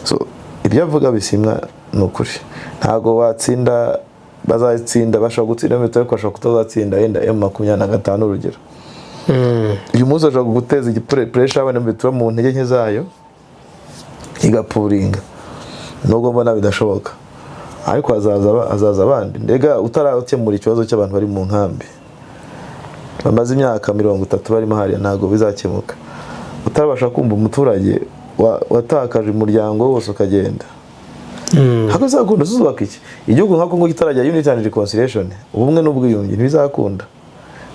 so ibyo avuga bisimwa n'ukuri ntago watsinda bazatsinda bashobora gutsinda metero ko bashobora kutazatsinda yenda M25 urugero uyu munsi ashobora guteza pressure abana metero mu ntege nke zayo igapuringa nubwo mbona bidashoboka ariko azaza abandi ndega utarakemura ikibazo cy'abantu bari mu nkambi bamaze imyaka 30 barimo hariya ntago bizakemuka utarabasha kumva umuturage watakaje umuryango wose ukagenda hako zakunda zubaka iki igihugu nkako ngo kitarajya unity and reconciliation ubumwe n'ubwiyunge ntibizakunda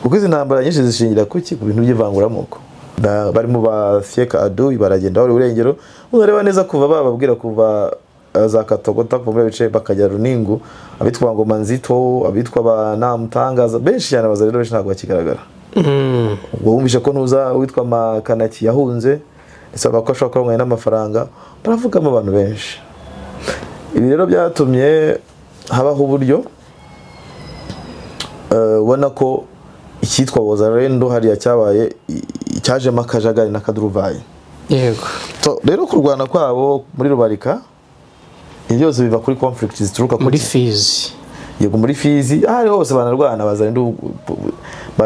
kuko izi ntambara nyinshi zishingira kuki ku bintu by'ivanguramoko barimo ba Fieka Adu baragenda bari urengero ureba neza kuva bababwira kuva za Katogota kuva muri bice bakajya Runingu abitwa ngo Manzito abitwa ba Namutangaza benshi cyane bazarero benshi ntabwo bakigaragara ubwo wumvishe ko ntuza witwa Makanaki yahunze isaba ko ashobora kuronka n'amafaranga baravugamo abantu benshi ibi rero byatumye habaho uburyo ubona ko icyitwa Wazalendo hariya cyabaye cyaje makajagari n'akaduruvayi yego rero kurwana kwabo muri Rubarika byose biva kuri conflict zituruka muri Fizi yego muri Fizi ari hose banarwana Wazalendo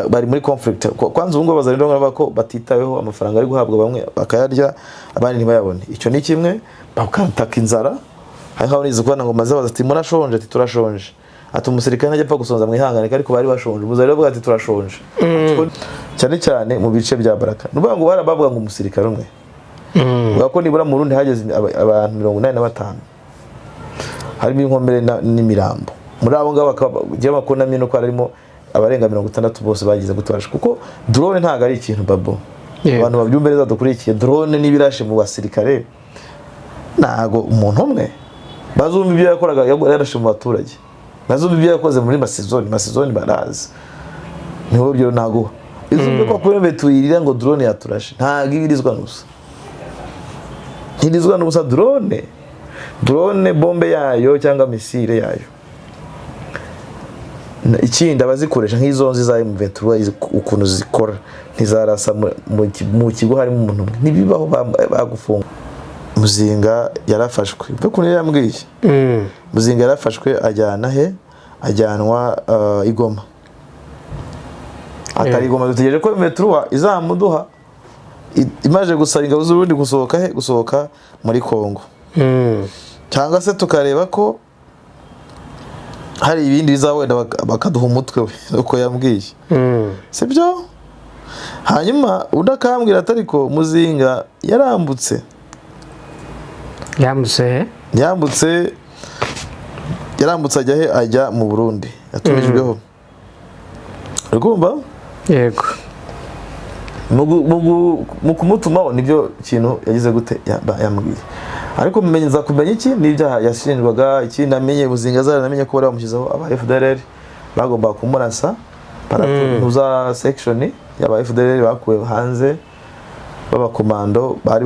bari muri conflict kwanza ubungo Wazalendo ngabako batitaweho amafaranga ari guhabwa bamwe bakayarya abandi ntibayabone icyo ni kimwe bakataka inzara haho nizo kwana ngo maze bazati murashonje ati turashonje ati umusirikare najya apfa gusonza mwihangane ariko bari bashonje Wazalendo bwa ati turashonje cyane cyane mu bice bya Baraka nuvuga ngo barabavuga ngo umusirikare umwe bako nibura mu Rundi hageze abantu 85 harimo inkomere n'imirambo muri abo ngabo bakajya bakonamye no ko harimo abarenga 60 bose bagize gutorasha kuko drone ntago ari ikintu babo abantu babyumbereza dukurikiye drone nibirashe mu basirikare nago umuntu umwe bazumva ibyo yakoraga yarashe mu baturage bazumva ibyo yakoze muri Masizoni barazi niho byo nago izumve ko kwembe tuyirira ngo drone yaturashe ntago ibirizwa nusa ntirizwa nusa drone bombe yayo cyangwa misile yayo ikindi abazikoresha nk'izo nzi za M23 ukuntu zikora ntizarasa mu kigo harimo umuntu nibibaho bagufunga Muzinga yarafashwe ukuntu yambwiye Muzinga yarafashwe ajyana he ajyanwa Igoma atari Igoma dutegereje ko M23 izamuduha imaje gusaba ingabo z'urundi gusohoka muri Kongo cyangwa se tukareba ko hari ibindi bizawenda bakaduha umutwe we uko yambwiye sibyo hanyuma udakambwira atariko Muzinga yarambutse ajya he ajya mu Burundi yatumijweho urumva yego mu kumutuma nibyo kintu yagize gute yambwiye ariko kumenya iki nibyaha yashinjwaga iki namenye Muzinga zaranamenye ko bari bamushyizeho aba FDLR bagomba kumurasa paratuza section y'aba FDLR bakuwe hanze baba komando bari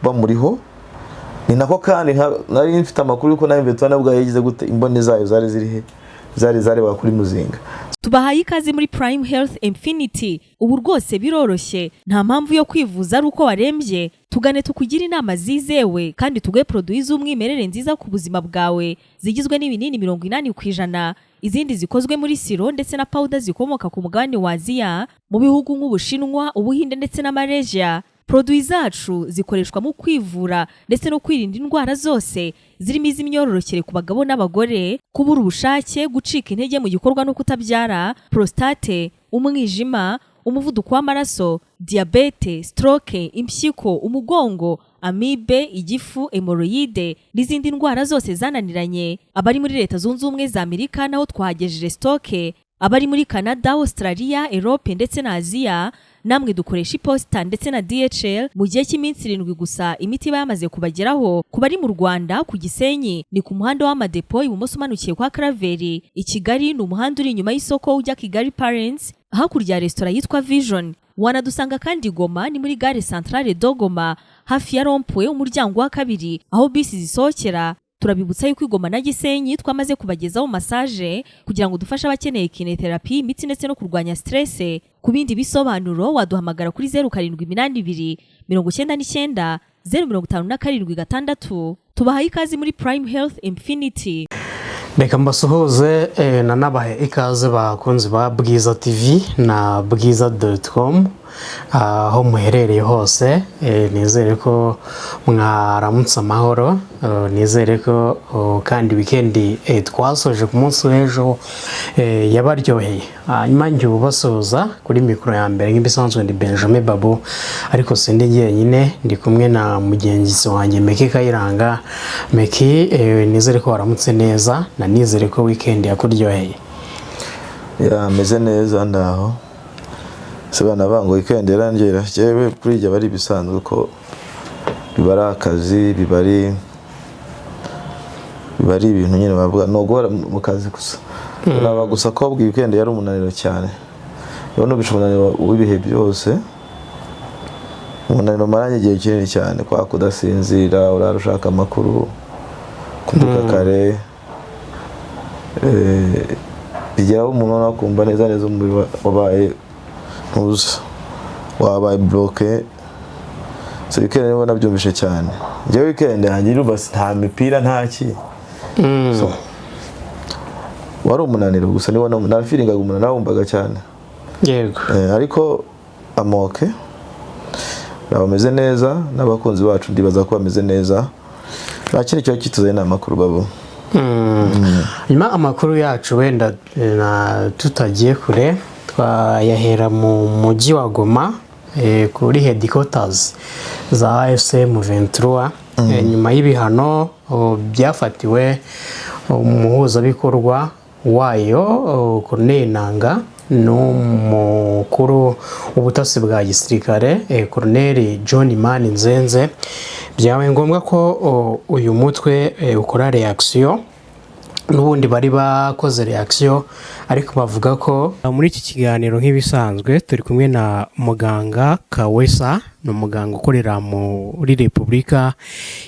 bamuriho ni nako kandi nari mfite amakuru yuko nayo mvetwa nabwo yagize gute imbone zayo zari zirihe zari bakuri Muzinga tubahaye ikaze muri Prime Health Infinity ubu rwose biroroshye nta mpamvu yo kwivuza ari uko warembye tugane tukugira inama zizewe kandi tuguhe produits z'umwimerere nziza ku buzima bwawe zigizwe n'ibinini 80% izindi zikozwe muri siro ndetse na powder zikomoka ku mugabane wa Aziya mu bihugu nk'Ubushinwa Ubuhinde ndetse na Malaysia Produits zacu zikoreshwa mu kwivura ndetse no kwirinda indwara zose zirimo iz'imyororokere ku bagabo n'abagore kubura ubushake gucika intege mu gikorwa no kutabyara prostate umwijima umuvuduko w'amaraso diabete stroke impyiko umugongo amibe igifu hemorrhoide n'izindi ndwara zose zananiranye abari muri Leta Zunze Ubumwe za Amerika naho twagejeje stoke abari muri Canada Australia Europe ndetse na Aziya namwe dukoresha iposita ndetse na DHL mu gihe cy'iminsi 7 gusa imiti bayamaze kubageraho kubari mu Rwanda ku Gisenyi ni ku muhanda w'amadepo ibumoso umanukiye kwa Karaveri i Kigali ni umuhanda uri inyuma y'isoko ujya Kigali Parents hakurya restaurant yitwa Vision wanadusanga kandi Goma ni muri gare centrale Dogoma hafi ya Rompwe umuryango wa kabiri aho bisi zisohokera turabibutsa yuko Igoma na Gisenyi twamaze kubagezaho massage kugira ngo dufashe abakeneye kinetherapy imitsi ndetse no kurwanya stress ku bindi bisobanuro waduhamagara kuri 0782 99 0756 tubahaye ikaze muri Prime Health Infinity. Reka mbasuhuze nanabahe ikaze bakunzi ba Bwiza TV na bwiza.com aho muherereye hose. Nizere ko mwaramutse amahoro, nizere ko kandi weekend twasoje ku munsi w'ejo yabaryoheye. Nyuma njye ubasuhuza kuri mikoro ya mbere nk'ibisanzwe ndi Benjamin Babu, ariko sindi njyenyine, ndi kumwe na mugenzi wanjye Meki Kayiranga. Meki, nizere ko waramutse neza na nizere ko weekend yakuryoheye. Meze neza ndaho. Sebana bango weekend yarangera jewe kuri jya bari bisanzwe ko bibara akazi bibari ibintu nyine bavuga no gora mu kazi gusa. Naba gusa ko bwi weekend yari umunaniro cyane. Yono bishoboraniro w'ibihe byose. Umunaniro maranye igihe kinini cyane kwa kudasinzira, urarushaka amakuru kuduka kare. Bigeraho umuntu nakumva neza umubiri wabaye wabaye bloqué. So weekend rero nabyumvishe cyane. Je weekend yanjye rubasi nta mipira ntaki. So wari umunaniro gusa niwo na feeling agumuna nawumvaga cyane. Yego. Ariko amoke bameze neza n'abakunzi bacu ndibaza ko bameze neza. Bakiri cyo kituze n'amakuru babo. Nyuma amakuru yacu wenda tutagiye kure twayahera mu mujyi wa Goma kuri headquarters za AFC M23. Nyuma y'ibihano byafatiwe umuhuzabikorwa wayo Colonel Nanga n'umukuru w'ubutasi bwa gisirikare Colonel John Mani Nzenze, byabaye ngombwa ko uyu mutwe ukora reaction. N'ubundi bari bakoze reaction, ariko bavuga ko muri iki kiganiro nk'ibisanzwe turi kumwe na muganga Kawesa, no muganga ukorera muri Repubulika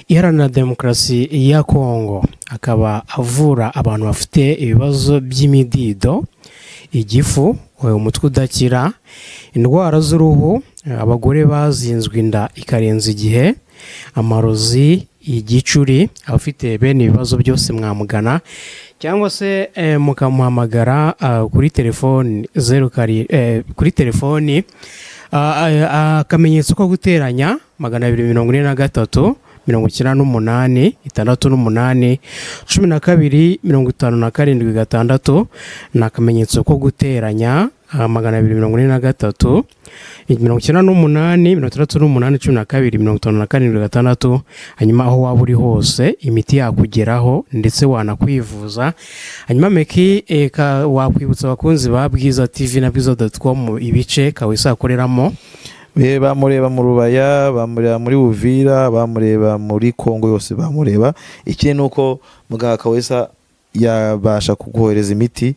Iharanira Demokarasi ya Kongo, akaba avura abantu bafite ibibazo by'imidido, igifu, umutwe udakira, indwara z'uruhu, abagore bazinzwe inda ikarenza igihe, amarozi, igicuri. Abafite bene ibibazo byose mwamugana cyangwa se mukamuhamagara kuri telefoni kuri telefoni akamenyetso ko guteranya 243 98 68 12 57 na akamenyetso ko guteranya 243 98 hanyuma aho waba uri hose imiti yakugeraho ndetse wanakwivuza. Hanyuma Meki, wakwibutsa abakunzi ba Bwiza TV na bwiza.com ibice Kawesa akoreramo? Bamureba mu Rubaya, bamureba muri Uvira, bamureba muri Kongo yose bamureba. Ikindi nuko muganga Kawesa yabasha kuguhereza imiti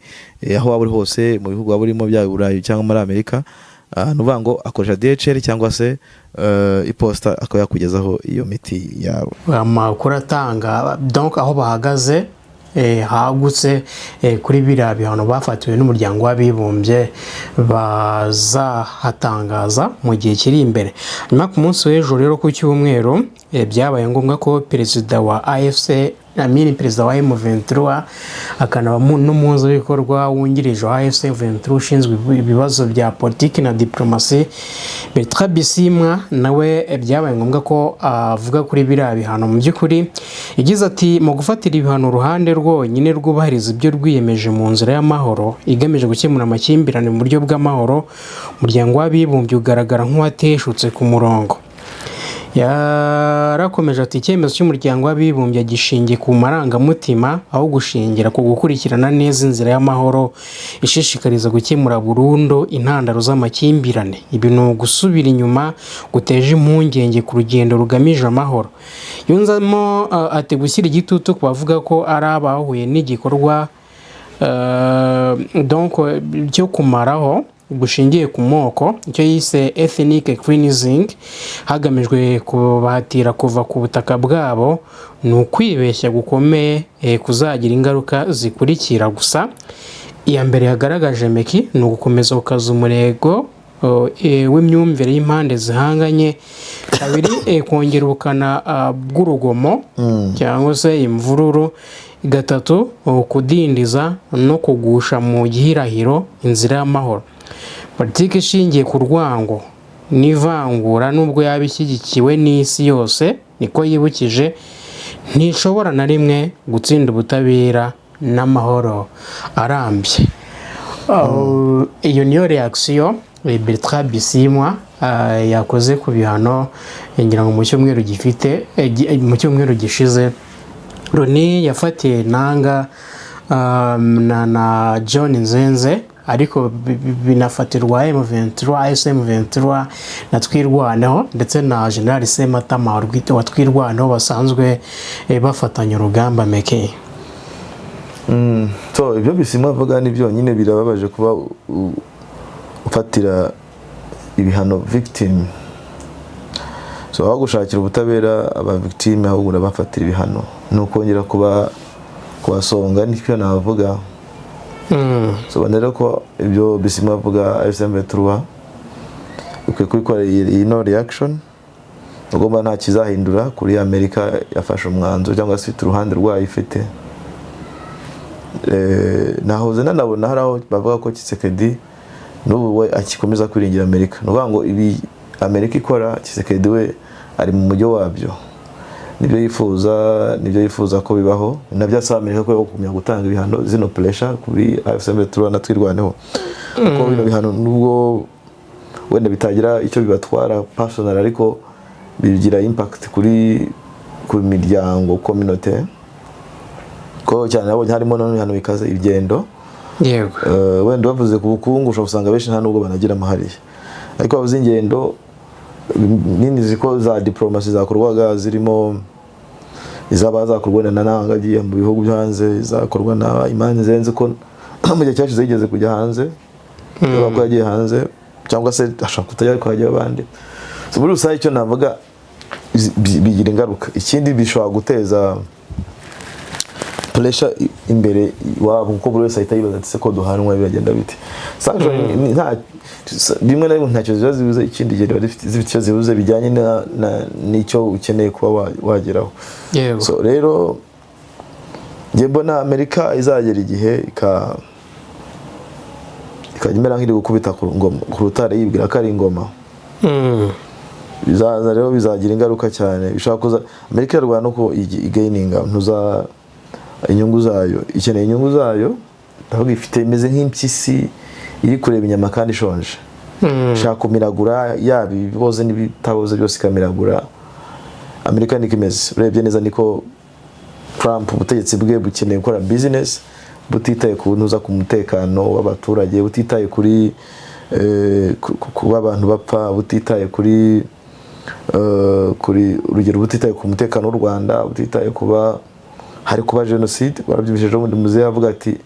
aho waba uri hose mu bihugu waburimo bya Burayi cyangwa muri Amerika. Nuvuga ngo akoresha DHL cyangwa se iposta akayakugezaho iyo miti yawe. Amakuru atanga donc aho bahagaze hagutse kuri biriya bihano bafatiwe n'umuryango w'abibumbye bazahatangaza mu gihe kiri imbere. Nyuma ku munsi w'ejo rero ku cyumweru byabaye ngombwa ko perezida wa AFC perezida wa M23 akanaba n'umuhuzabikorwa wungirije wa AFC M23 ushinzwe ibibazo bya politiki na diplomasi Bertrand Bisimwa, nawe byabaye ngombwa ko avuga kuri biriya bihano. Mu by'ukuri yagize ati mu gufatira ibihano uruhande rwonyine rwubahiriza ibyo rwiyemeje mu nzira y'amahoro igamije gukemura amakimbirane mu buryo bw'amahoro, umuryango w'abibumbye ugaragara nk'uwateshutse ku murongo. Yarakomeje ati icyemezo cy'umuryango w'abibumbye gishingiye ku marangamutima aho gushingira ku gukurikirana neza inzira y'amahoro ishishikariza gukemura burundu intandaro z'amakimbirane. Ibi ni ugusubira inyuma guteje impungenge ku rugendo rugamije amahoro. Yunzamo ati gushyira igitutu ku bavuga ko ari abahuye n'igikorwa donc cyo kumaraho gushingiye ku moko, icyo yise ethnic cleansing, hagamijwe kubahatira kuva ku butaka bwabo, ni ukwibeshya gukomeye kuzagira ingaruka zikurikira. Gusa iya mbere yagaragaje Meki ni ugukomeza gukaza umurego w'imyumvire y'impande zihanganye, kabiri kongera ubukana bw'urugomo cyangwa se imvururu, gatatu kudindiza no kugusha mu gihirahiro inzira y'amahoro. Politiki ishingiye ku rwango n'ivangura nubwo yaba ishyigikiwe n'isi yose, niko yibukije, ntishobora na rimwe gutsinda ubutabera n'amahoro arambye. Iyo niyo reaction Bertrand Bisimwa yakoze ku bihano ngira ngo mu cyumweru gishize Loni yafatiye Nanga na John Nzenze, ariko binafatirwa SM23 na Twirwaneho ndetse na General Sematama wa Twirwaneho basanzwe bafatanya urugamba meke. So ibyo Bisimwa avuga ni byonyine birababaje kuba ufatira ibihano victim. So aho gushakira ubutabera aba victim ahubwo urabafatira ibihano, nukongera kubasonga nicyo navuga. So banera ko ibyo Bisimwa avuga SM23 ukwiye kubikora iyi no reaction, ugomba nta kizahindura kuri Amerika yafashe umwanzo cyangwa se uruhande rwayo ifite. Nahoze nanabona hari aho bavuga ko Tshisekedi n'ubu we akikomeza kwiringira Amerika, nuvuga ngo ibi Amerika ikora Tshisekedi we ari mu mujyo wabyo, nibyo yifuza ko bibaho, nabyo asaba Amerika ko kumenya gutanga ibihano zino pressure kuri SM23 na Twirwaneho, kuko bino bihano nubwo wenda bitagira icyo bibatwara personal, ariko bigira impact kuri miryango community ko cyane nabo harimo none hano bikaze igendo. Yego. Wenda bavuze ku bukungu ushobora usanga benshi nta nubwo banagira amahari, ariko bavuze ingendo nini ziko za diplomasi zakorwaga zirimo izaba zakorwa na Nanga agiye mu bihugu byo hanze, zakorwa na Imani Nzenze ko mu gihe cyashize yigeze kujya hanze, ko yagiye hanze cyangwa se ashaka kutajya kwajya abandi. So muri rusange icyo navuga bigira ingaruka. Ikindi bishobora guteza pressure imbere wabo, kuko buri wese ahita yibaza ati ko duhanwa biragenda bite. Sanction nta rimwe na rimwe ntacyo zibuze, ikindi gihe zifite icyo zibuze bijyanye n'icyo ukeneye kuba wageraho. So rero njye mbona Amerika izagera igihe ikajya nk'iri gukubita ku rutare yibwira ko ari ingoma. Bizaza rero bizagira ingaruka cyane, bishaka kuza Amerika yarwana uko igaininga ntuza inyungu zayo, ikeneye inyungu zayo, aho ifite imeze nk'impyisi iri kureba inyama kandi ishonje, shaka kumiragura yaba ibiboze n'ibitaboze byose ikamiragura. Amerika niko imeze, urebye neza niko Trump ubutegetsi bwe bukeneye gukora business butitaye ku ntuza ku mutekano w'abaturage, butitaye kuri kuba abantu bapfa, butitaye kuri urugero butitaye ku mutekano w'u Rwanda, butitaye kuba hari kuba genocide. Barabyibishije ubundi muzehe avuga ati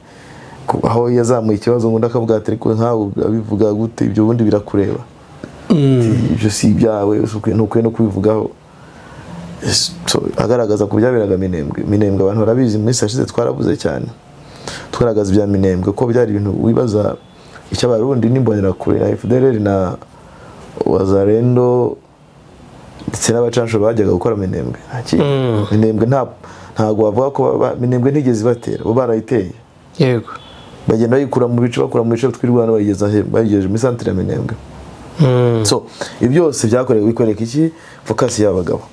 aho yazamuye ikibazo ngo ndakavuga ati ariko ntawe abivuga gute, ibyo bundi birakureba, ibyo si ibyawe, ntukwiye no kubivugaho. So agaragaza ku byaberaga Minembwe abantu barabizi, muri sashize twarabuze cyane twaragaza ibya Minembwe ko byari ibintu wibaza icyo abarundi n'imbonera kure na FDLR na Wazalendo ndetse n'abacansho bajyaga gukora Minembwe. Minembwe ntago bavuga ko Minembwe ntigeze batera, bo barayiteye. Yego. Bagenda bayikura mu bice Twirwana bayigeje muri centre ya Minembwe. So ibyo byose byakorewe bikoreka iki focus y'abagabo.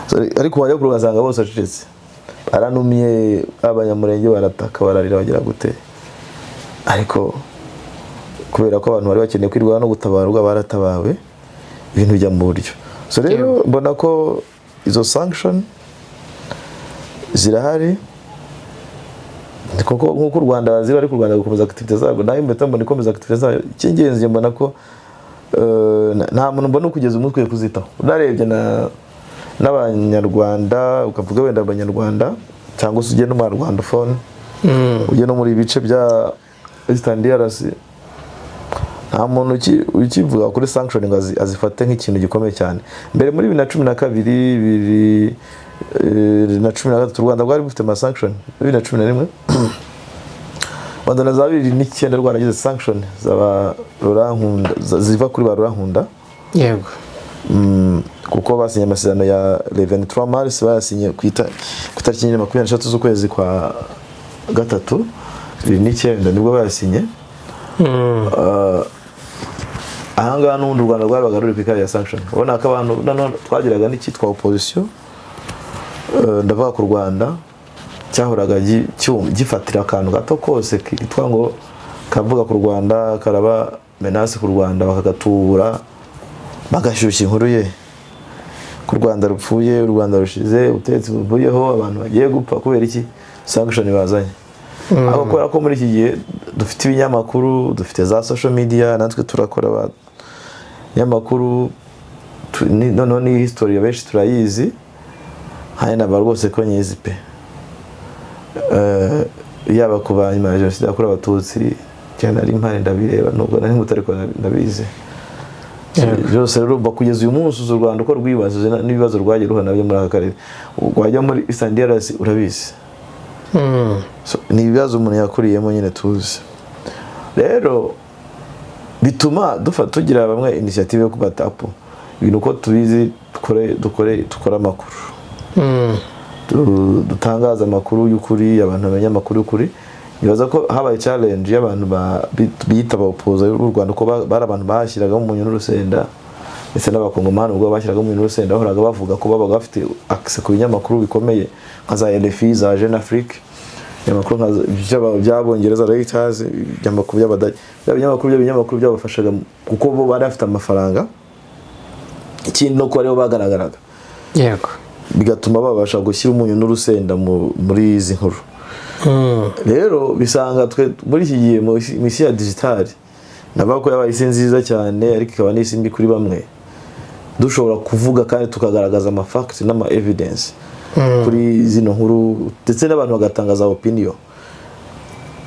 Ariko wajya kurwazanga bose acecetse, aranumiye abanyamurenge barataka bararira bagira gute, ariko kubera ko abantu bari bakeneye kwirwana no gutabarwa baratabawe, ibintu bijya mu buryo. So rero mbona ko izo sanction zirahari, nk'uko u Rwanda bazira, ariko u Rwanda gukomeza activite zarwo, nayo mbeta mbona ikomeza activite zayo. Cy'ingenzi mbona ko nta muntu mbona kugeza umutwe kuzitaho. Unarebye n'abanyarwanda ukavuga wenda abanyarwanda cyangwa se ujye no mu Rwandaphone, ujye no muri bice bya Eastern DRC, nta muntu ukivuga kuri sanction ngo azifate nk'ikintu gikomeye cyane. Mbere muri 2012 2013 u Rwanda rwari rufite ama sanction 2011 Rwanda na za 2009 rwaragize sanction zaba Rurankunda ziva kuri ba Rurankunda. Yego. Kuko basinye amasezerano ya 23 Mars basinye ku itariki 23 z'ukwezi kwa gatatu 2009 nibwo basinye. Ahanga n'undi Rwanda rwabaga ruri kwikara ya sanction. Ubona ko abantu nano twagiraga n'ikitwa opposition. Ndavuga ku Rwanda cyahoraga gifatira akantu gato kose kitwa ngo kavuga ku Rwanda karaba menace ku Rwanda bakagatura bagashyushya inkuru ye ku Rwanda rupfuye, u Rwanda rushize, utetsi buvuyeho, abantu bagiye gupfa kubera iki sanction bazanye. Aho kubera ko muri iki gihe dufite ibinyamakuru, dufite za social media, natwe turakora abanyamakuru, noneho ni history ya benshi turayizi, hari n'aba rwose ko nyizi pe. Yaba ku banyuma ya jenoside yakorewe Abatutsi cyane ari impare ndabireba nubwo nari mutari ko ndabizi. Byose rero bakugeza uyu munsi u Rwanda uko rwibazije n'ibibazo rwagiye ruhana byo muri aka karere. Wajya muri Eastern DRC urabizi. Ni ibibazo umuntu yakuriyemo nyine tuzi. Rero bituma tugira bamwe initiative yo kubatapo ibintu uko tubizi dukora amakuru. Dutangaza amakuru y'ukuri, abantu bamenya amakuru y'ukuri. Nibaza ko habaye challenge y'abantu bita abapoza y'u Rwanda ko bari abantu bashyiraga mu nyunu rusenda ndetse n'abakongomani ubwo bashyiraga mu nyunu rusenda bahoraga bavuga ko babaga bafite access ku binyamakuru bikomeye nka za RFI za Jeune Afrique, binyamakuru by'abongereza Reuters, binyamakuru by'Abadage, binyamakuru byabafashaga kuko bo bari bafite amafaranga, ikindi no ko ariho bagaragaraga. Yego. Bigatuma babasha gushyira umunyu n'urusenda muri izi nkuru. Rero bisanga twe muri iki gihe mu isi ya digital nabako yabaye isi nziza cyane ariko ikaba n'isi mbi kuri bamwe, dushobora kuvuga kandi tukagaragaza ama facts n'ama evidence kuri zino nkuru ndetse n'abantu bagatangaza opinion.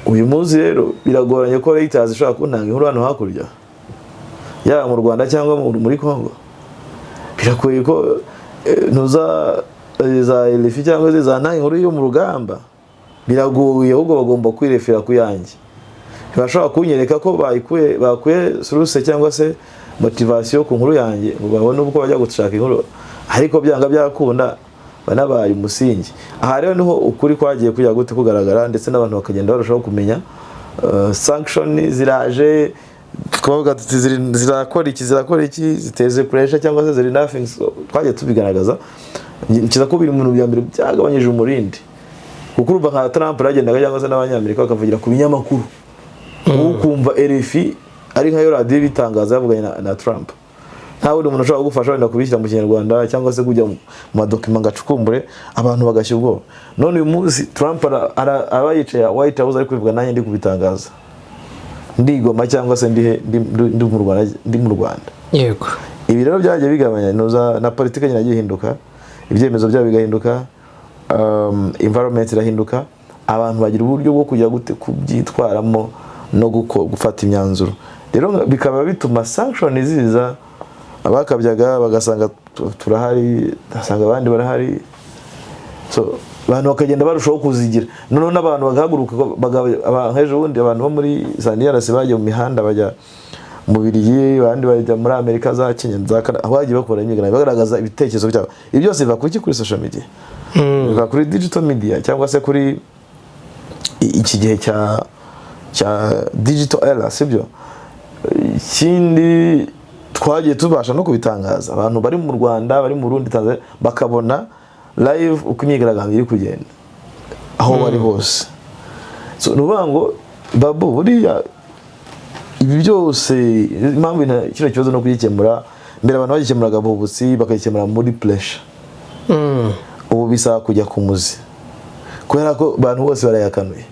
Uyu munsi rero biragoranye ko Reuters ishobora kuntanga inkuru hano hakurya yaba mu Rwanda cyangwa muri Congo. Birakoye ko nuza za RFI cyangwa za nta inkuru yo mu rugamba, biragoye ahubwo bagomba kwirefera ku yanjye. Bashobora kunyereka ko bakuye source cyangwa se motivation ku nkuru yanjye ngo babone uko bajya gushaka inkuru, ariko byanga byakunda banabaye umusingi. Aha rero niho ukuri kwagiye kujya gute kugaragara ndetse n'abantu bakagenda barushaho kumenya sanction ziraje, twavuga zirakora iki ziteze pressure cyangwa se ziri nothing. Twagiye tubigaragaza nkiza ko biri mu bintu bya mbere byagabanyije umurindi. Kuko urumva nka Trump aragendaga cyangwa se n'abanyamerika bakavugira ku binyamakuru, ukumva RFI ari nkayo radio bitangaza yavuganye na Trump. Nta wundi umuntu ushobora gufasha wenda kubishyira mu Kinyarwanda cyangwa se kujya mu madokima ngacukumbure abantu bagashyira ubwoba. None uyu munsi Trump aba yicaye White House ari kubivuga nanjye ndi kubitangaza, ndigoma cyangwa se ndi mu Rwanda. Yego. Ibi rero byagiye bigabanya na politike nyine yagiye hinduka, ibyemezo byabo bigahinduka, environment irahinduka, abantu bagira uburyo bwo kujya gute kubyitwaramo no gufata imyanzuro. Rero bikaba bituma sanction ziza, abakabyaga bagasanga turahari, asanga abandi barahari, so abantu bakagenda barushaho kuzigira. None n'abantu bagahaguruka hejo bundi abantu bo muri Zambia bagiye mu mihanda bajya mu Birigi, abandi bajya muri Amerika za Kenya za Canada, aho bagiye bakora imyigaragambyo bagaragaza ibitekerezo byabo. Ibi byose biva kuri social media, biva kuri digital media cyangwa se kuri iki gihe cya digital era, sibyo? Ikindi twagiye tubasha no kubitangaza, abantu bari mu Rwanda, bari mu Burundi, Tanzania bakabona live uko imyigaragambyo iri kugenda aho bari hose. So nuvuga ngo babu buriya ibi byose impamvu kino kibazo no kugikemura, mbere abantu bagikemuraga bubutsi bakagikemura muri pressure. Ubu bisaba kujya ku muzi kubera ko abantu bose barayakanuye.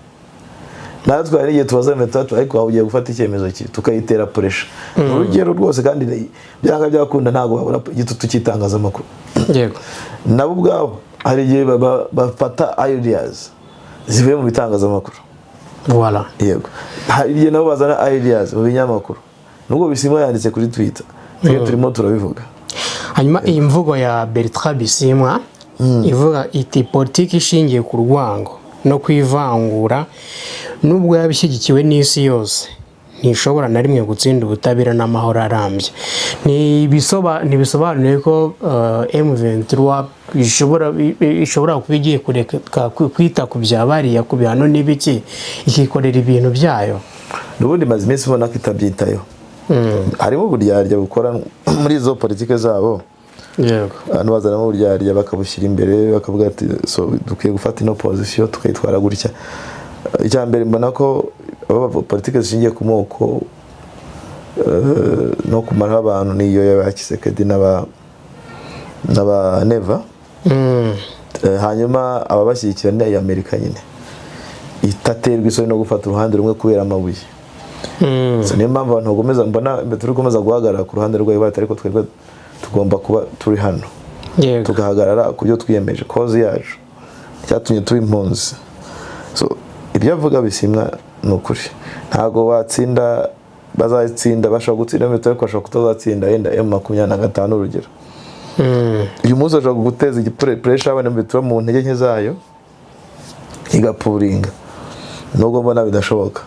Natwe hari igihe tubaza metatu ariko ahugiye gufata icyemezo cye tukayitera pressure. Urugero rwose kandi byanga byakunda ntago babura igitutu kitangaza amakuru. Yego. Nabo ubwabo hari igihe bafata ideas zivuye mu bitangaza amakuru. Voilà. Yego. Hari igihe nabo bazana ideas mu binyamakuru. Nubwo Bisimwa yanditse kuri Twitter. Turimo turabivuga. Hanyuma iyi mvugo ya Bertrand Bisimwa ivuga iti politiki ishingiye ku rwango no kwivangura nubwo yabishyigikiwe n'isi yose ntishobora na rimwe gutsinda ubutabera n'amahoro arambye. Ntibisobanuye ko M23 ishobora kuba igiye kureka kwita ku byabariya ku bihano n'ibiki ikikorera ibintu byayo. N'ubundi maze iminsi ubona ko itabyitayeho. Harimo uburyarya bukora muri izo politike zabo. Yego. Abantu bazanamo uburyarya bakabushyira imbere bakavuga ati so dukwiye gufata ino position tukayitwara gutya. Icya mbere mbona ko politike zishingiye ku moko no kumara abantu niyo yabakisekedi n'aba Neva. Hanyuma ababashyigikira ni Amerika nyine itaterwa isoni no gufata uruhande rumwe kubera amabuye. So niyo mpamvu abantu bagomeza mbona turi gukomeza guhagarara ku ruhande rwayo ariko twebwe tugomba kuba turi hano tugahagarara ku byo twiyemeje cause yacu cyatumye tuba impunzi. So ibyo avuga bisimwa n'ukuri ntago watsinda bazatsinda bashaka gutsinda ariko bashaka kutazatsinda yenda M25 urugero. Uyu munsi ashaka guteza pressure abana bitura mu ntege nke zayo igapuringa nubwo mbona bidashoboka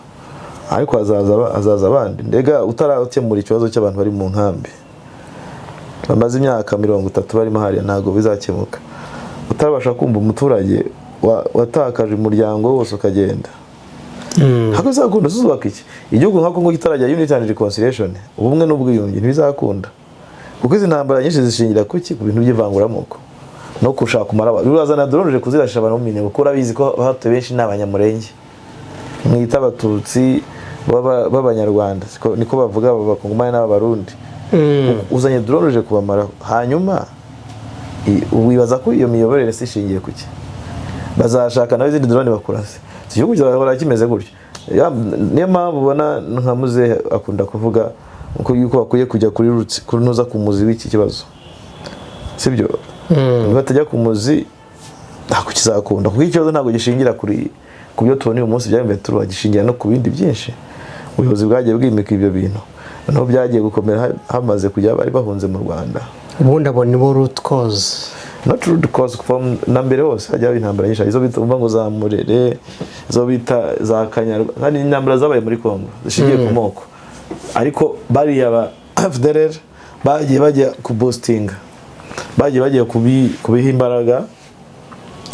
ariko azaza abandi ndega utarakemura ikibazo cy'abantu bari mu nkambi bamaze imyaka 30 barimo hariya ntago bizakemuka. Utarabasha kumva umuturage watakaje umuryango wose ukagenda hako zakunda zubaka iki igihugu nkako ngo kitarajya unity and reconciliation ubumwe n'ubwiyunge ntibizakunda kuko izi ntambara nyinshi zishingira kuki ku bintu by'ivanguramoko no kushaka kumara urazana drone kuzirasha abantu mu minwe kuko urabizi ko bahatuye benshi n'abanyamurenge mwita abatutsi b'abanyarwanda niko bavuga abakongomani n'abarundi. Uzanye drone kubamara hanyuma wibaza ko iyo miyoborere sishingiye kuki bazashaka nawe izindi drone bakurase igihugu cyahora kimeze gutyo. Niyo mpamvu ubona nka muze akunda kuvuga uko yuko bakwiye kujya kuri roots kunoza ku muzi w'iki kibazo sibyo. Niba tajya ku muzi ntabwo kizakunda kuko ikibazo ntabwo gishingira kuri kubyo tubona uyu munsi byambe gishingira no ku bindi byinshi ubuyobozi bwagiye bwimika ibyo bintu naho byagiye gukomera hamaze kujya bari bahunze mu Rwanda. Ubundi abo ni bo root cause not root cause from nambere hose hajya intambara nyinshi izo bita umva ngo za Murere izo bita za Kanyarwa kandi intambara zabaye muri Kongo zishingiye ku moko ariko bari aba FDLR bagiye ku boosting bagiye kubiha imbaraga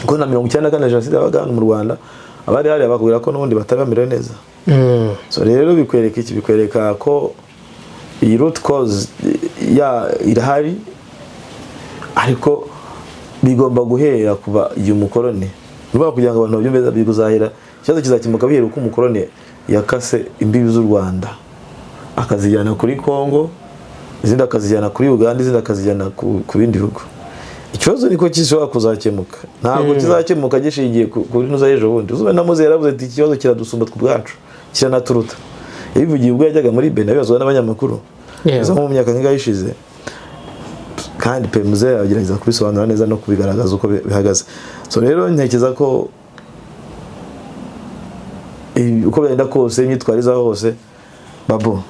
ko na 94 jenoside yabaga mu Rwanda abari hari bakubwira ko n'ubundi bataramira neza. So rero bikwereka iki bikwereka ko iyi root cause ya irahari ariko bigomba guhera kuba iyo mukorone nuba kugira ngo abantu babyumveza biguzahira cyazo kizakimuka bihera uko umukorone yakase imbibi z'u Rwanda akazijyana kuri Kongo izindi akazijyana kuri Uganda izindi akazijyana ku bindi bihugu. Ikibazo niko kishobora kuzakemuka ntabwo kizakemuka gishingiye kuri nuza ejo bundi uzube namuze yaravuze ati ikibazo kiradusumba twubwacu kiranaturuta yabivugiye ubwo yajyaga muri Benin abazwa n'abanyamakuru zo mu myaka nk'ingahe ishize kandi pemuze yagerageza kubisobanura neza no kubigaragaza uko bihagaze. So rero ntekeza ko uko byenda kose imyitwariza hose babo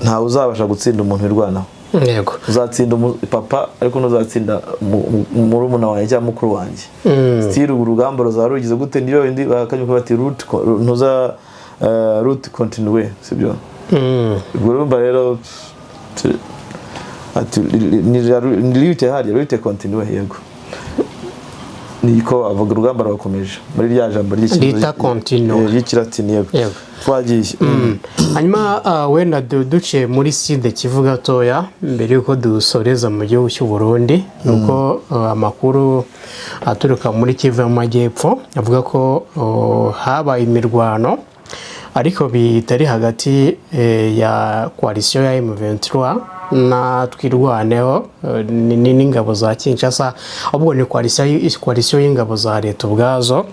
nta uzabasha gutsinda umuntu wirwanaho. Yego uzatsinda papa ariko ntuzatsinda murumuna wanjye cyangwa mukuru wanjye. Still urugamba ruzarugize gute ndiyo bindi bakanyuka bati route continue sibyo. Ubwo rumba rero ati ni route continue yego niko avuga urugamba rwakomeje muri rya jambo ry'ikibazo continue y'ikilatini yego twagiye. Hanyuma wenda duce muri side kivuga toya mbere yuko dusoreza mu gihugu cy'u Burundi nuko amakuru aturuka muri Kivu y'Amajyepfo avuga ko habaye imirwano ariko bitari hagati ya coalition ya M23 na twirwaneho n'ingabo za Kinshasa ahubwo ni coalition y'ingabo za leta ubwazo.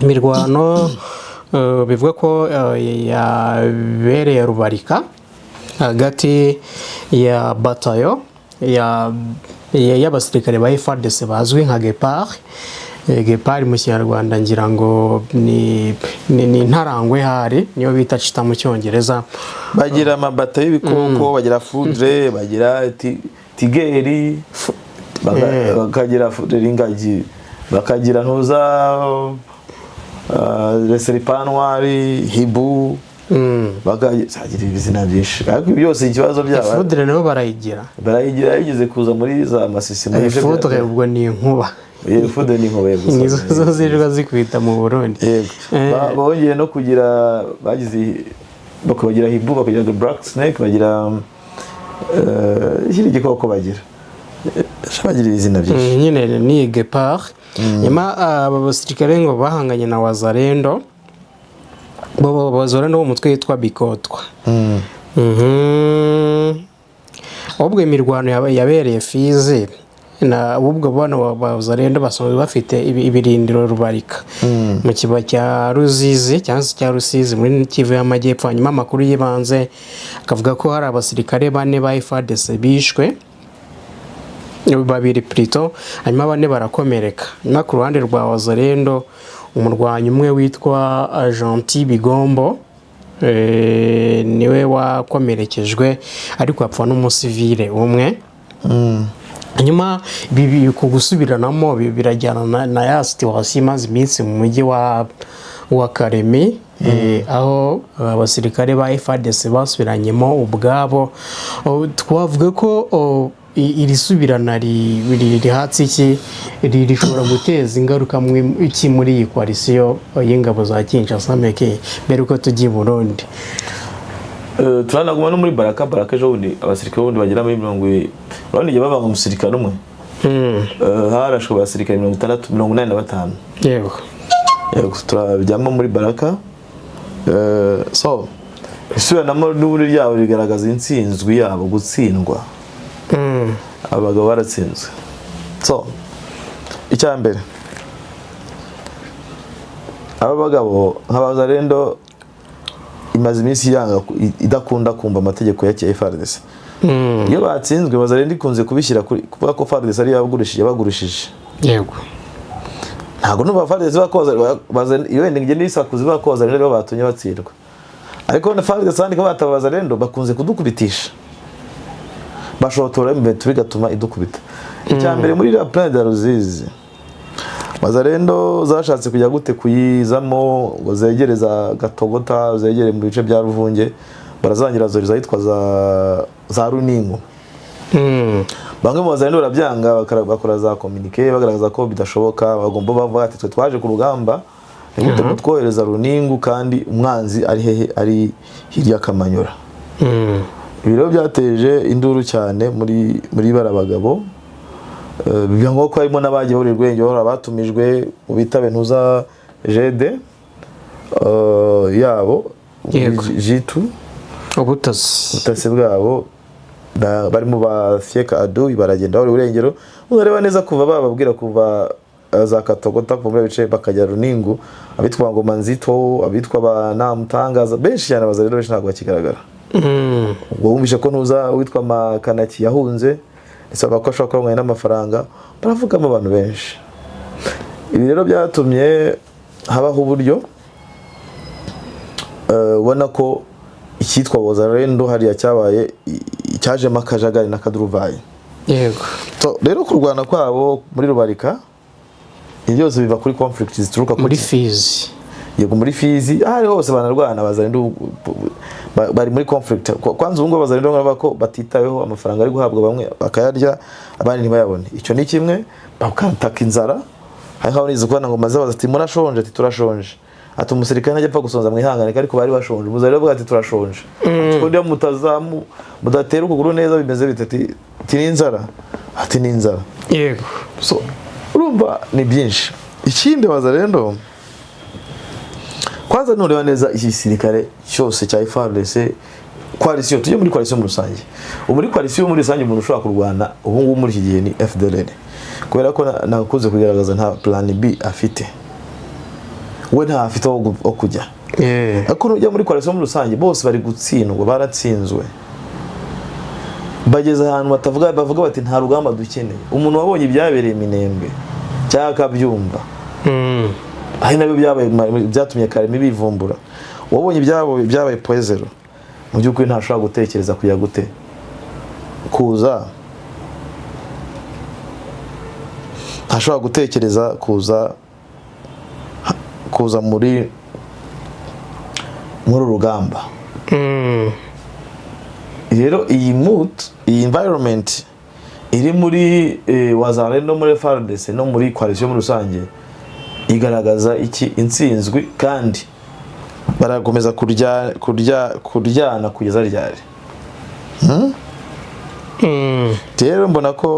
Imirwano bivuga ko yabereye Rubarika hagati ya batayo y'abasirikare ba FARDC bazwi nka Gepard mu Kinyarwanda ngira ngo ni ntarangwe hari niyo bita cita mu Cyongereza. Bagira amabata y'ibikoko bagira foudre bagira tigeri bakagira foudre ingagi bakagira ntuza Reseripanwari, Hibu, bakagira ibizina byinshi ariko byose ikibazo byabo Efudre nabo barayigira yigeze kuza muri za Masisi muri Efudre ubwo ni inkuba Efudre ni inkuba gusa nizo zirirwa zikwita mu Burundi yego bongeye no kugira bagize bakagira Hibu, bakagira Black Snake, bagira ikindi gikoko bagira izina byinshi nyine ni Gepard. Nyuma aba basirikare ngo bahanganye na Wazalendo bo bazorana wo mutwe yitwa Bikotwa. Ubwo imirwano yabereye Fizi na ubwo bana Wazalendo basanzwe bafite ibirindiro rubarika mu kiba cya Ruzizi cyangwa cya Rusizi muri Kivu y'Amajyepfo. Nyuma amakuru yibanze akavuga ko hari abasirikare bane ba FARDC bishwe babiri plito hanyuma bane barakomereka. Nyuma ku ruhande rwa Wazalendo umurwanyi umwe witwa Gentil Bigombo niwe wakomerekejwe ariko apfa n'umusivile umwe. Hanyuma bibi ku gusubiranamo birajyana na ya situation imaze iminsi mu mujyi wa Karemi aho abasirikare ba FARDC basubiranyemo ubwabo. Twavuga ko iri subirana riri hatsi iki rishobora guteza ingaruka iki muri iyi coalition y'ingabo za Kinshasa meke mbere uko tugiye Burundi. Turanaguma no muri Baraka ejo bundi abasirikare bundi bagera muri 70 urabona bavanga umusirikare umwe harashwe abasirikare 86-85 yego turabijyamo muri Baraka so isubiranamo n'uburi ryabo rigaragaza intsinzwi yabo gutsindwa. Abagabo baratsinzwe. So icya mbere aba bagabo nk'Abazalendo imaze iminsi yanga idakunda kumva amategeko ya FARDC. Iyo batsinzwe Bazalendo ikunze kubishyira kuvuga ko FARDC ari yabagurishije yego ntago no FARDC bakoza iyo ndenge n'isakuzi bakoza rero batunye batsirwa ariko na FARDC kandi ko Bazalendo bakunze kudukubitisha bashotora imbeto bigatuma idukubita. Icya mbere muri la plan de Ruzizi Bazalendo zashatse kujya gute kuyizamo ngo zegereza Gatogota zegere mu bice bya Ruvunge barazangira zoriza yitwa za Runingo. Bamwe mu Bazalendo barabyanga bakora za communique bagaragaza ko bidashoboka bagomba bavuga ati twe twaje ku rugamba nigute mutwohereza Runingo kandi umwanzi ari hehe ari hirya Kamanyura. Ibiro byateje induru cyane muri barabagabo bivuga ko harimo n'abagiye buri rwenge batumijwe mu bitabe ntuza Jede yabo Jitu ubutasi bwabo barimo ba Fieka Adu baragenda bari urengero urareba neza kuva bababwira kuva za Katogota kuva muri bice bakajya Runingo abitwa ngo Manzito abitwa ba Namutangaza benshi cyane Bazalendo benshi ntabwo bakigaragara. Ubwo wumvishe ko ntuza witwa Makanaki yahunze isaba ko ashobora kubona n'amafaranga baravugamo abantu benshi. Ibi rero byatumye habaho uburyo ubona ko icyitwa Wazalendo hariya cyabaye cyajemo akajagari n'akaduruvayi. Yego rero kurwana kwabo muri Rubarika byose biva kuri conflict zituruka muri Fizi. Yego muri Fizi ari hose banarwana Bazalendo bari muri conflict. Kwanza ubwo Bazalendo ngaba ko batitaweho amafaranga ari guhabwa bamwe bakayarya abandi ntibayabone. Icyo ni kimwe bakataka inzara hariho nizo kwana ngo maze bazati murashonje ati turashonje ati umusirikare najya apfa gusonza mwihangane ariko bari bashonje Bazalendo bavuga ati turashonje kundi mutazamu mudatera ukuguru neza bimeze bitati ni inzara ati ni inzara. Yego so urumva ni byinshi. Ikindi Bazalendo kwanza nureba neza igisirikare cyose cya FARDC coalition tujye muri coalition mu rusange muri coalition muri rusange umuntu ushobora kurwana ubu ngubu muri iki gihe ni FDLR kubera ko nakuze kugaragaza nta plan B afite we nta afite aho kujya. Ariko nujya muri coalition muri rusange bose bari gutsindwa baratsinzwe bageze ahantu bavuga bati nta rugamba dukeneye. Umuntu wabonye ibyabereye Minembwe cyaka byumva ari nabyo byatumye Karemi bivumbura wabonye byabaye poezero mu by'ukuri ntashobora gutekereza kujya gute kuza ntashobora gutekereza kuza muri urugamba. Rero iyi mood, iyi environment iri muri Wazalendo, muri FARDC no muri coalition muri rusange igaragaza iki? Intsinzwi, kandi barakomeza kuryana kugeza ryari. Rero mbona ko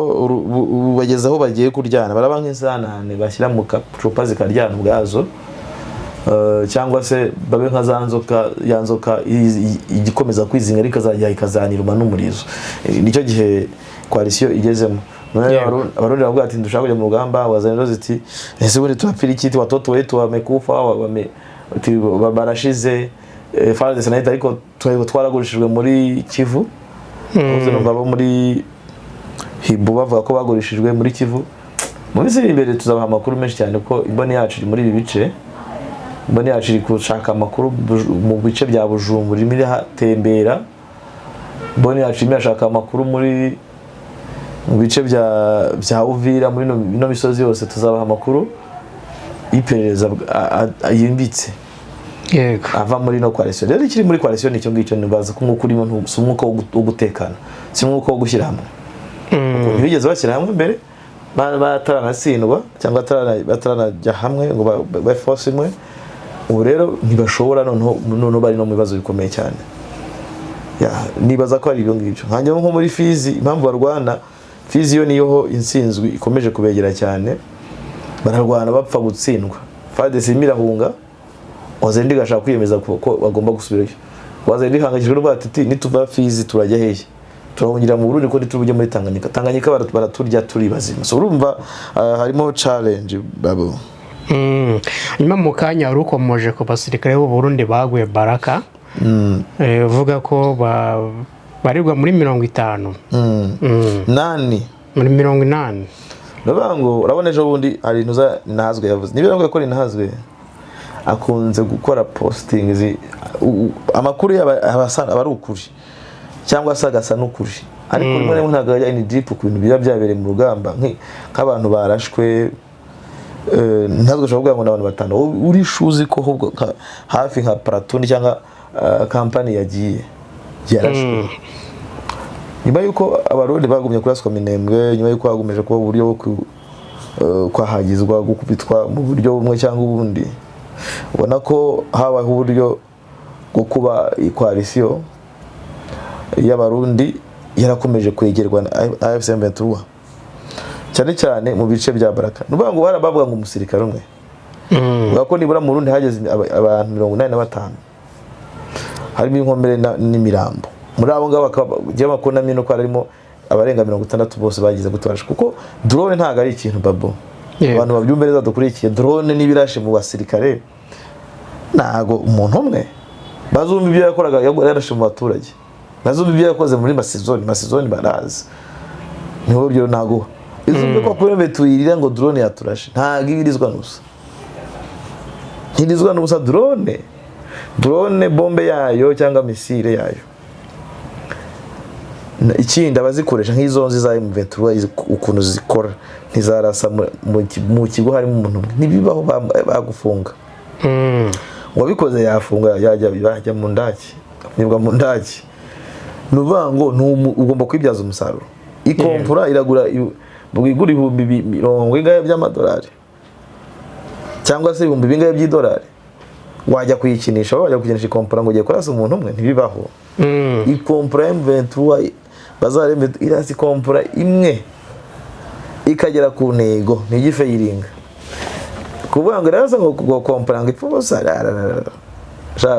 bageze aho bagiye kuryana, baraba nk'izanane bashyira mu kacupa zikaryana ubwazo, cyangwa se babe nka ya nzoka igikomeza kwizinga ariko ikazaniruma n'umurizo. Nicyo gihe coalition igezemo. Abarundi bavuga ati dushaka kujya mu rugamba, Wazalendo ziti ese ubundi turapfira iki? Watoto wetu wamekufa, barashize. FARDC nayo ariko twaragurishijwe muri Kivu. Abo muri Hibu bavuga ko bagurishijwe muri Kivu. Mu minsi iri imbere tuzabaha amakuru menshi cyane ko imboni yacu iri muri ibi bice. Imboni yacu iri gushaka amakuru mu bice bya Bujumbura, irimo iratembera. Imboni yacu irimo irashaka amakuru mu bice bya Uvira, muri ino misozi yose tuzabaha amakuru y'iperereza yimbitse. Yego. Ava muri no coalition. Rero ikiri muri coalition nicyo ngicyo nibaza ko umwuka urimo umwuka wo gutekana, si umwuka wo gushyira hamwe. Ntibigeze bashyira hamwe mbere, bataranatsindwa cyangwa bataranajya hamwe ngo ba force imwe. Ubu rero ntibashobora noneho bari no mu bibazo bikomeye cyane. Nibaza ko ari ibyo ngibyo. Hanyuma nko muri Fizi, impamvu barwana, Fizi yo niyo intsinzwi ikomeje kubegera cyane, bararwana bapfa gutsindwa. FARDC imirahunga, Wazalendo igashaka kwiyemeza ko bagomba gusubirayo. Wazalendo ihangayikishijwe n'uko ati nituva Fizi turajya hehe? Turahungira mu Burundi ko ntitujye muri Tanganyika. Tanganyika baraturya turi bazima. So urumva harimo challenge babo. Nyuma mu kanya urukomoje ku basirikare b'u Burundi baguye Baraka. Uvuga ko barirwa muri 50. Nani? Muri 80. Ndabango urabona ejo bundi hari intuza Ninahazwe yavuze. Nibirango ko Ninahazwe akunze gukora posting amakuru abari ukuri cyangwa se agasa n'ukuri, ariko rimwe rimwe ntabwo ajya in deep ku bintu biba byabereye mu rugamba, nk'abantu barashwe. Ntabwo ushobora kuvuga ngo n'abantu batanu uri shuzi ko ahubwo hafi nka platoon cyangwa company yagiye yarashwe. Nyuma yuko abarundi bagumye kuraswa Minembwe, nyuma yuko bagumeje kuba uburyo bwo kwahagizwa, gukubitwa mu buryo bumwe cyangwa ubundi, ubona ko habaho uburyo bwo kuba coalition y'abarundi yarakomeje kwegerwa na AFC M23 cyane cyane mu bice bya Baraka. Nuvuga ngo barabavuga ngo umusirikare umwe, ko nibura mu Burundi hageze abantu 85, harimo inkomere n'imirambo. Muri abo ngabo bakaba makonamye no kwarimo abarenga 60 bose bagize gutabasha, kuko drone ntago ari ikintu babo. Abantu babyumbereza dukurikiye drone n'ibirashe mu basirikare, nago umuntu umwe bazumva ibyo yakoraga yarashe mu baturage, bazumva ibyo yakoze muri Masizoni barazi. Niho buryo nago izumve ko kurembe tuyirira ngo drone yaturashe, ntago ibirizwa nusa, ntirizwa nusa drone bombe yayo cyangwa misile yayo. Ikindi abazikoresha nk'izo nzi za M23 ukuntu zikora, ntizarasa mu kigo harimo umuntu umwe, ntibibaho bagufunga. Wabikoze yafunga, yajya mu ndaki, nibwa mu ndaki. Nuvuga ngo ugomba kwibyaza umusaruro. Ikompura iragura bwigura 100,000 by'amadolari cyangwa se 100,000 by'idolari, wajya kuyikinisha, wajya kukinisha ikompura ngo ugiye kurasa umuntu umwe, ntibibaho. Ikompura M23 bazarembe irasi kompura imwe ikagera ku ntego ntigifayiringa, kuvuga ngo rero ngo kompura ngo ipfubusa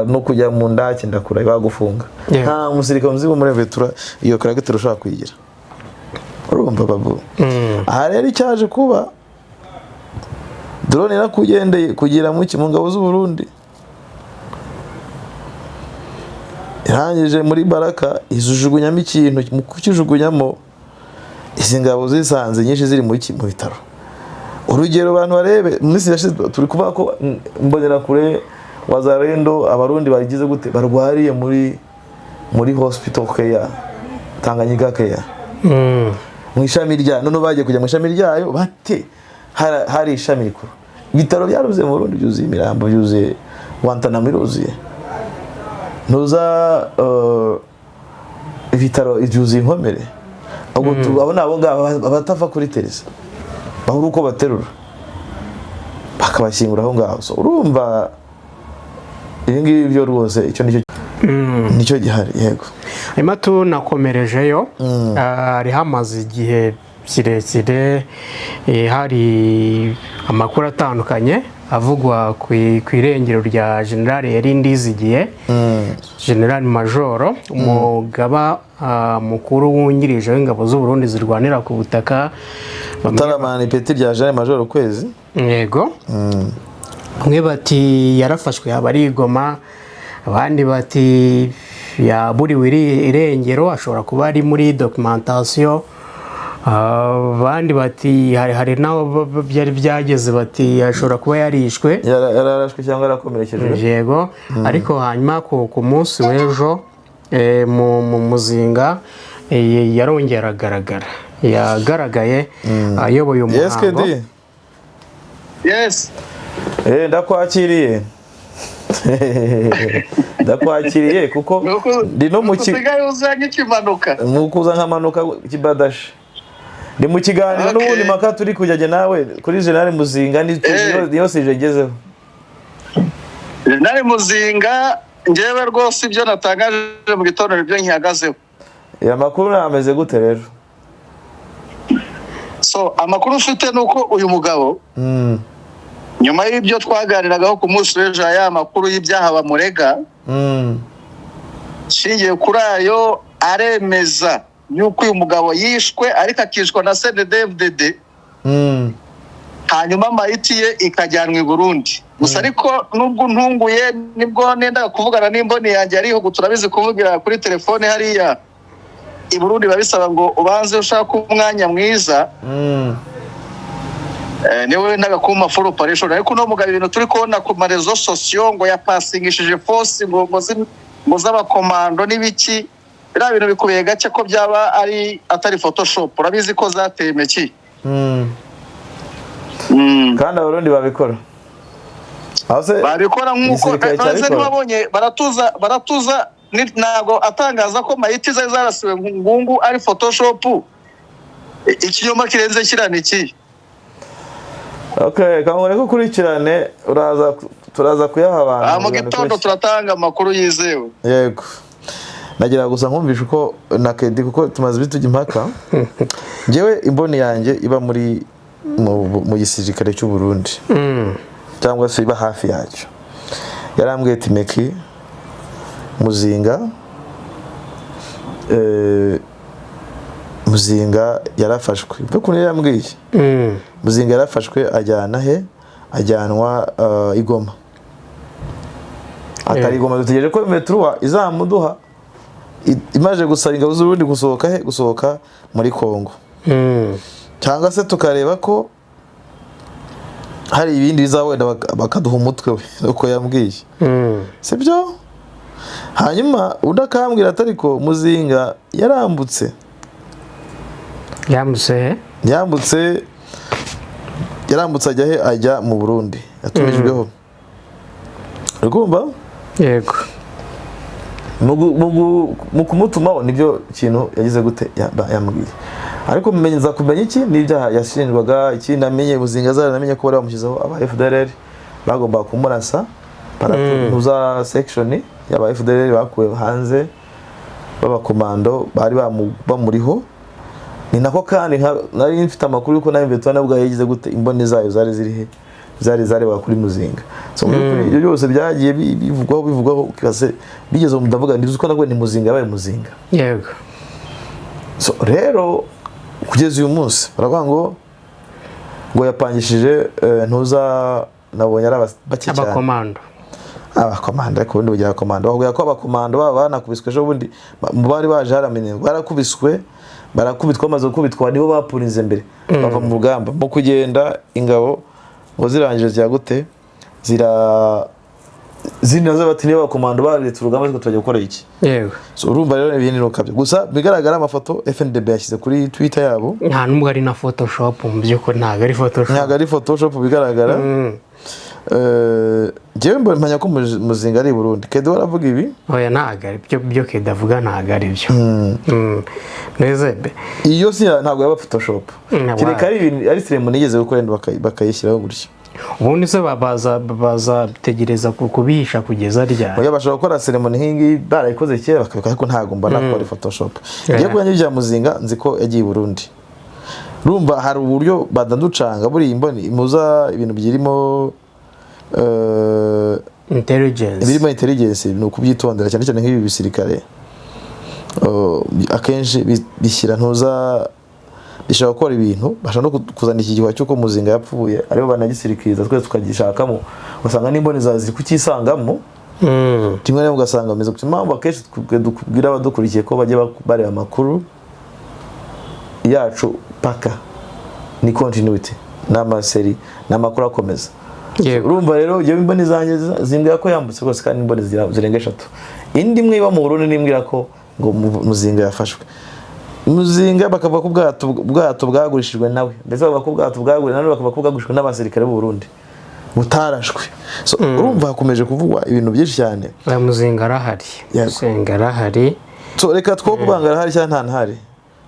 no kujya mu ndaki ndakura bagufunga. Nta musirikare muzimo muri M23 iyo karagitero ushaka kwigira, urumva babu. Aha rero icyaje kuba drone irakugendeye kugira mu ngabo z'u Burundi, irangije muri Baraka izujugunyamo ikintu mu kukijugunyamo, izi ngabo zisanze nyinshi ziri mu bitaro. Urugero abantu barebe munsi yashize turi kuvuga ko mbonera kure Wazalendo abarundi bagize gute barwariye muri hospital care Tanganyika care mu ishami rya none bagiye kujya mu ishami ryayo bate hari ishami rikuru. Ibitaro byaruzuye mu Burundi, byuzuye imirambo, byuzuye Guantanamo iruzuye, ntuza ibitaro byuzuye inkomere. Ahubwo tubabona abo ngabo abatava kuri Teresa bahura uko baterura bakabashyingura aho ngaho. So urumva ibi ngibi byo rwose icyo nicyo gihari. Yego, hanyuma tunakomerejeyo hari hamaze igihe kirekire hari amakuru atandukanye avugwa ku irengero rya General yari ndizigiye, General Major umugaba mukuru wungirije w'ingabo z'u Burundi zirwanira ku butaka, utaramana ipeti rya General Major ukwezi. Yego, bamwe bati yarafashwe yaba ari Goma, abandi bati yaburiwe irengero ashobora kuba ari muri documentation, abandi bati hari naho byari byageze bati ashobora kuba yarishwe, yararashwe cyangwa yarakomerekejwe. Yego, ariko hanyuma ku munsi w'ejo mu Muzinga yarongera agaragara, yagaragaye ayoboye umuhango. Yes, ndakwakiriye. Ndakwakiriye kuko ndi no mu mukuza nkamanuka kibadashi, ndi mu kiganiro n'ubundi maka turi kujyaje nawe kuri General Muzinga niyo sije gezeho. General Muzinga ngewe rwose ibyo natangaje mu gitondo nibyo nkihagazeho. Amakuru ameze gute rero? So amakuru ufite nuko uyu mugabo nyuma y'ibyo twaganiragaho ku munsi w'ejo aya makuru y'ibyaha bamurega, shingiye kuri ayo aremeza yuko uyu mugabo yishwe ariko akishwa na CNDD-FDD, hanyuma mayiti ye ikajyanwa i Burundi. Gusa ariko nubwo ntunguye nibwo nenda kuvugana n'imboni yanjye ariho turabizi kuvugira kuri telefone hariya i Burundi babisaba ngo ubanze ushaka umwanya mwiza, niwe ndagakuma full operation. Ariko no mugabo ibintu turi kubona ku marezo sosio ngo yapasingishije force ngo z'abakomando n'ibiki, bira bintu bikubiye gace ko byaba atari photoshop. Urabizi ko zatemeki kandi abarundi babikora babikora nk'uko naze nabonye baratuza ntago atangaza ko mayiti zarasiwe ngungu ari photoshop. Ikinyoma kirenze kirane iki? Okay, kangore ko kurikirane turaza kuyaha abantu. Mu gitondo turatanga amakuru yizewe. Yego, nagira gusa nkumvisha uko nakedi kuko tumaze bitujya impaka. Ngewe imboni yanjye iba mu gisirikare cy'u Burundi, cyangwa se iba hafi yacyo, yarambwiye ati Meki Muzinga yarafashwe. Ukuntu yambwiye Muzinga yarafashwe ajyanwa i Goma. Atari Goma, dutegereje ko metro izamuduha imaje gusaba ingabo z'u Burundi gusohoka muri Kongo, cyangwa se tukareba ko hari ibindi bizawenda bakaduha umutwe we uko yambwiye. Sibyo? Hanyuma udakambwira atariko Muzinga yarambutse ajya mu Burundi, yatumijweho. Urumva? Yego, mu kumutumaho nibyo kintu yagize gute yambwiye. Ariko mumenyeza kumenya iki n'ibyaha yashinjwaga, iki namenye Muzinga zaranamenye ko bari bamushyizeho aba FDLR bagomba kumurasa paratuza section y'aba FDLR bakuwe hanze b'abakomando bari bamuriho. Ni nako kandi nari mfite amakuru yuko nawe Mbeto nabwo yagize gute imboni zayo zari zirihe zari kuri Muzinga. So ibyo byose byagiye bivugwaho ukase bigeze mu ndavuga ndizo ko nagwe ni Muzinga yabaye Muzinga. Yego. So rero kugeza uyu munsi baravuga ngo yapangishije ntuza nabonye bake cyane abakomando ariko ubundi bugira komando bavuga ko abakomando banakubiswe ejo bundi bari baje haramenye barakubitwa maze gukubitwa nibo bapurinze mbere bava mu rugamba mu kugenda ingabo ngo zirangije zya gute zindi nazo bati niba abakomando baretse urugamba ariko tujya gukora iki. yego So urumva rero ibintu nokabyo gusa bigaragara amafoto FNDB yashyize kuri Twitter yabo nta nubwo ari na photoshop mu by'ukuri ntabwo ari photoshop ntabwo ari photoshop bigaragara. Jewe mpanya ko Muzinga ari i Burundi. Kedo waravuga ibi oya ntabwo ari byo Kedo avuga ntabwo ari byo nezebe iyo si ntabwo yaba photoshop kireka ari ibintu ari ceremony igeze gukora bakayishyiraho gutyo. ubundi se baza tegereza kubihisha kugeza ryari. Oya bashobora gukora ceremony nk'ingi barayikoze kera bakabika ko ntago mbona ko ari photoshop. Ngiye kujya bya Muzinga nzi ko yagiye i Burundi. Rumva hari uburyo badanducanga buri imboni imuza ibintu byirimo intelligence birimo intelligence no kubyitondera cyane cyane nk'ibi bisirikare akenshi bishyira ntuza bishaka gukora ibintu bashaka no kuzana iki gihe cyuko Muzinga yapfuye aribo banagisirikiriza twese tukagishakamo usanga n'imboni zazi kukisangamo kimwe n'ubwo ugasanga bameze ku mpamvu akenshi dukubwira abadukurikiye ko bajye bareba amakuru yacu paka ni continuity n'amaseri n'amakuru akomeza. Urumva rero iyo imboni zanjye zimbwira ko yambutse rwose kandi imboni zirenga 3 indi imwe iba mu Burundi nimbwira ko ngo Muzinga yafashwe. Muzinga bakavuga ko ubwato bwagurishijwe nawe ndetse bavuga ko ubwato bwagurishijwe nawe bakavuga ko bwagurishijwe n'abasirikare b'u Burundi butarashwe. So urumva hakomeje kuvugwa ibintu byinshi cyane. Muzinga arahari Muzinga arahari. So reka two kubanga arahari cyane nta ntahari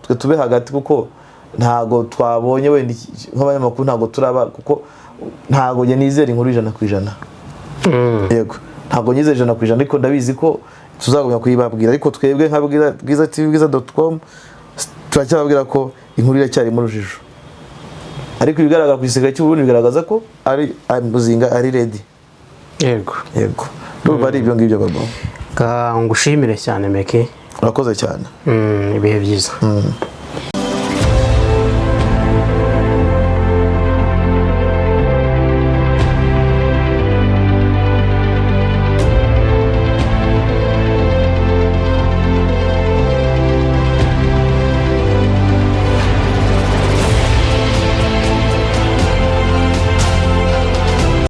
twe tube hagati kuko ntago twabonye wenda nk'abanyamakuru ntago turaba kuko ntago njye nizera inkuru 100%. Yego ntago nyizera 100% ariko ndabizi ko tuzagumya kuyibabwira ariko twebwe nka bwiza.com turacyababwira ko inkuru iracyari mu rujijo ariko ibigaragara ku gisirikare cy'u Burundi bigaragaza ko ari Muzinga ari ready. Yego n'ubu ari ibyo ngibyo babo ka ngushimire cyane Meki urakoze cyane ibihe byiza.